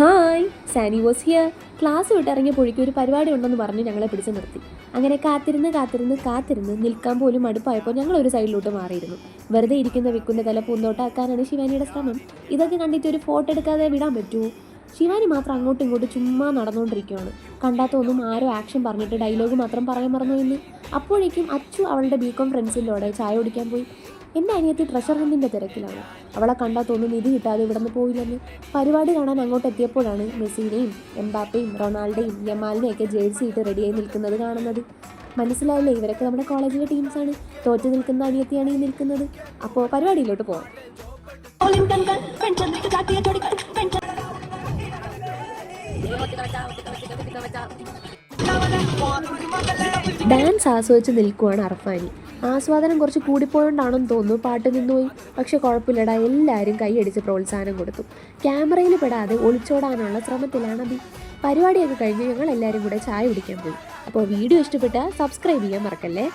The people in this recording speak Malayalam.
Hi, Sani was here. Class വിട്ടിറങ്ങിയപ്പോഴേക്കും ഒരു പരിപാടി ഉണ്ടെന്ന് പറഞ്ഞ് ഞങ്ങളെ പിടിച്ച് നിർത്തി. അങ്ങനെ കാത്തിരുന്ന് നിൽക്കാൻ പോലും മടുപ്പായപ്പോൾ ഞങ്ങൾ ഒരു സൈഡിലോട്ട് മാറിയിരുന്നു. വെറുതെ ഇരിക്കുന്ന വിക്കുന്ന തല പൂന്തോട്ടാക്കാനാണ് ശിവാനിയുടെ ശ്രമം. ഇതൊക്കെ കണ്ടിട്ട് ഒരു ഫോട്ടോ എടുക്കാതെ വിടാൻ പറ്റുമോ? ശിവാനി മാത്രം അങ്ങോട്ടും ഇങ്ങോട്ടും ചുമ്മാ നടന്നുകൊണ്ടിരിക്കുകയാണ്. കണ്ടാത്തൊന്നും ആരോ ആക്ഷൻ പറഞ്ഞിട്ട് ഡയലോഗ് മാത്രം പറയാൻ മറന്നു എന്ന്. അപ്പോഴേക്കും അച്ചു അവളുടെ ബികോം ഫ്രണ്ട്സിൻ്റെ കൂടെ ചായ കുടിക്കാൻ പോയി. എൻ്റെ അനിയത്തി ട്രഷർ ഹണ്ടിൻ്റെ തിരക്കിലാണ്. അവളെ കണ്ടാൽ തോന്നുന്നു നിധി കിട്ടാതെ ഇവിടെ നിന്ന് പോയില്ലെന്ന്. പരിപാടി കാണാൻ അങ്ങോട്ട് എത്തിയപ്പോഴാണ് മെസ്സിനെയും എംബാപ്പയും റൊണാൾഡോയും യമാലിനെയൊക്കെ ജേഴ്സി ഇട്ട് റെഡിയായി നിൽക്കുന്നത് കാണുന്നത്. മനസ്സിലായില്ലേ, ഇവരൊക്കെ നമ്മുടെ കോളേജിലെ ടീംസാണ്. തോറ്റു നിൽക്കുന്ന അനിയത്തിയാണ് ഈ നിൽക്കുന്നത്. അപ്പോൾ പരിപാടിയിലോട്ട് പോകാം. ഡാൻസ് ആസ്വദിച്ച് നിൽക്കുവാണ് അർഫാനി. ആസ്വാദനം കുറച്ച് കൂടിപ്പോയോണ്ടാണെന്ന് തോന്നുന്നു. പാട്ട് നിന്നുപോയി. പക്ഷെ കുഴപ്പമില്ലടാ, എല്ലാവരും കൈയടിച്ച് പ്രോത്സാഹനം കൊടുത്തു. ക്യാമറയിൽ പെടാതെ ഒളിച്ചോടാനുള്ള ശ്രമത്തിലാണ് അഭി. പരിപാടിയൊക്കെ കഴിഞ്ഞ് ഞങ്ങൾ എല്ലാവരും കൂടെ ചായ കുടിക്കാൻ പോയി. അപ്പോൾ വീഡിയോ ഇഷ്ടപ്പെട്ടാൽ സബ്സ്ക്രൈബ് ചെയ്യാൻ മറക്കല്ലേ.